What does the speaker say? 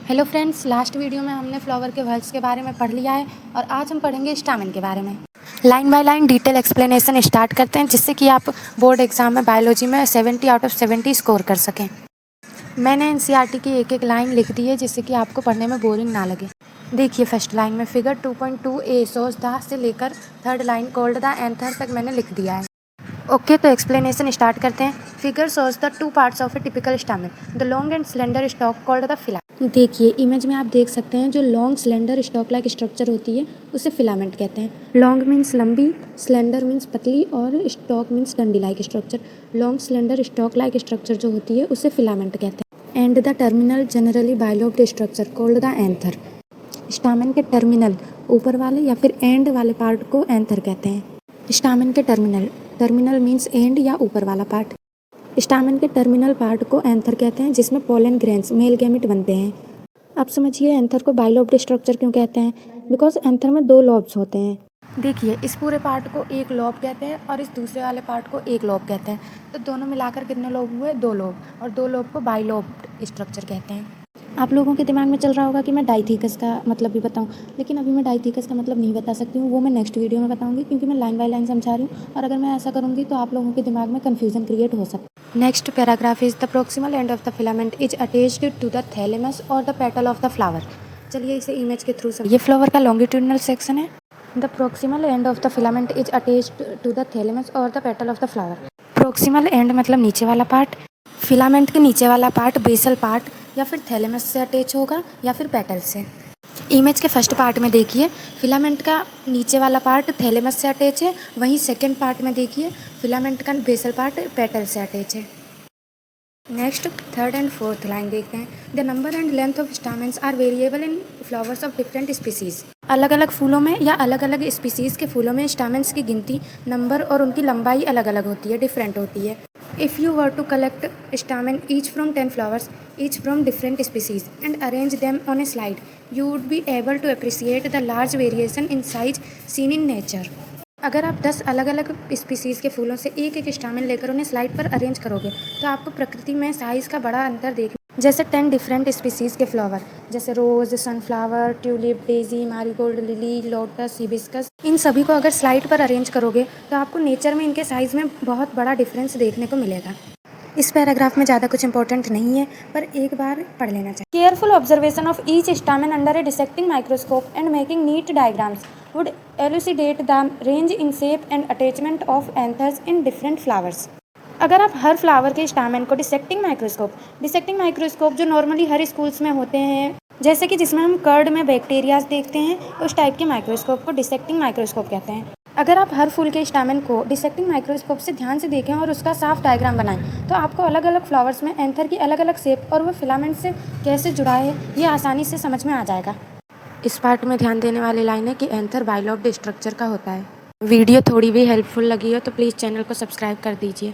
Hello friends, last video में हमने flower के वर्ड्स के बारे में पढ़ लिया है और आज हम पढ़ेंगे स्टामेन के बारे में। Line by line detail explanation start करते हैं, जिससे कि आप बोर्ड एग्जाम में बायोलॉजी में 70 आउट ऑफ 70 स्कोर कर सकें। मैंने एनसीईआरटी की एक एक लाइन लिख दी है, जिससे कि आपको पढ़ने में बोरिंग ना लगे। देखिए, फर्स्ट लाइन में फिगर 2.2a शोज द से लेकर third line cold the anther तक मैंने लिख दिया है। ओके, तो एक्सप्लेनेशन स्टार्ट करते हैं। Figure shows the two parts of A typical stamen, the long and slender stock called the filament. देखिए, इमेज में आप देख सकते हैं जो long slender stock like structure होती है उसे फिलामेंट कहते हैं। लॉन्ग मीन्स लंबी, स्लेंडर मीन्स पतली और स्टॉक मीन्स डंडी like structure. Long slender stock like structure जो होती है उसे फिलामेंट कहते हैं। And the terminal generally bilobed structure called the anther. Stamen के टर्मिनल ऊपर वाले या फिर एंड वाले पार्ट को एंथर कहते हैं। स्टामेन के टर्मिनल मीन्स एंड या ऊपर वाला पार्ट। स्टामेन के टर्मिनल पार्ट को एंथर कहते हैं, जिसमें पोलन ग्रेन्स मेल गैमेट बनते हैं। अब समझिए एंथर को बाइलोब्ड स्ट्रक्चर क्यों कहते हैं। बिकॉज एंथर में दो लॉब्स होते हैं। देखिए, इस पूरे पार्ट को एक लॉब कहते हैं और इस दूसरे वाले पार्ट को एक लॉब कहते हैं। तो दोनों मिलाकर कितने लॉब हुए? दो लॉब, और दो लॉब को बाइलोब्ड स्ट्रक्चर कहते हैं। आप लोगों के दिमाग में चल रहा होगा कि मैं डाइथिकस का मतलब भी बताऊं, लेकिन अभी मैं डाइथिकस का मतलब नहीं बता सकती हूँ। वो मैं नेक्स्ट वीडियो में बताऊंगी, क्योंकि मैं लाइन बाय लाइन समझा रही हूँ और अगर मैं ऐसा करूँगी तो आप लोगों के दिमाग में कन्फ्यूजन क्रिएट हो सकता है। Next paragraph is the proximal end of the filament is attached to the thalamus और the petal of the flower. चलिए इसे इमेज के थ्रू ये फ्लावर का लॉन्गिट्यूडनल सेक्शन है। The proximal end of the filament is attached to the thalamus और the petal of the flower. Proximal end मतलब नीचे वाला पार्ट। फिलामेंट के नीचे वाला पार्ट बेसल पार्ट या फिर थैलेमस से अटैच होगा या फिर पेटल से। इमेज के फर्स्ट पार्ट में देखिए, फिलामेंट का नीचे वाला पार्ट थैलेमस से अटैच है, वहीं सेकंड पार्ट में देखिए फिलामेंट का बेसल पार्ट पेटल से अटैच है। Next third and fourth line देखते हैं। The number and length of stamens are variable in flowers of different species. अलग अलग फूलों में या अलग अलग स्पीसीज के फूलों में स्टामेन्स की गिनती, नंबर और उनकी लंबाई अलग अलग होती है, डिफरेंट होती है। If you were to collect stamen each from 10 flowers, each from different species, and arrange them on a slide, you would be able to appreciate the large variation in size seen in nature. अगर आप 10 अलग अलग species के फूलों से एक एक stamen लेकर उन्हें स्लाइड पर अरेंज करोगे तो आपको प्रकृति में साइज़ का बड़ा अंतर देखने, जैसे 10 डिफरेंट स्पीसीज़ के फ्लावर जैसे rose, sunflower, tulip, daisy, marigold, lily, lotus, hibiscus, इन सभी को अगर स्लाइड पर अरेंज करोगे तो आपको नेचर में इनके साइज़ में बहुत बड़ा डिफरेंस देखने को मिलेगा। इस पैराग्राफ में ज़्यादा कुछ इंपॉर्टेंट नहीं है, पर एक बार पढ़ लेना चाहिए। Careful observation of each stamen under a dissecting microscope and making neat diagrams would elucidate the range in shape and attachment of anthers in different flowers. अगर आप हर फ्लावर के स्टामेन को डिसेक्टिंग माइक्रोस्कोप जो नॉर्मली हर schools में होते हैं, जैसे कि जिसमें हम कर्ड में बैक्टीरियाज देखते हैं, उस टाइप के माइक्रोस्कोप को डिसेक्टिंग माइक्रोस्कोप कहते हैं। अगर आप हर फूल के स्टामेन को डिसेक्टिंग माइक्रोस्कोप से ध्यान से देखें और उसका साफ डायग्राम बनाएं, तो आपको अलग अलग फ्लावर्स में एंथर की अलग अलग शेप और वो फिलामेंट से कैसे जुड़ा है ये आसानी से समझ में आ जाएगा। इस पार्ट में ध्यान देने वाली लाइन है कि एंथर बाइलोब्ड स्ट्रक्चर का होता है। वीडियो थोड़ी भी हेल्पफुल लगी हो तो प्लीज़ चैनल को सब्सक्राइब कर दीजिए।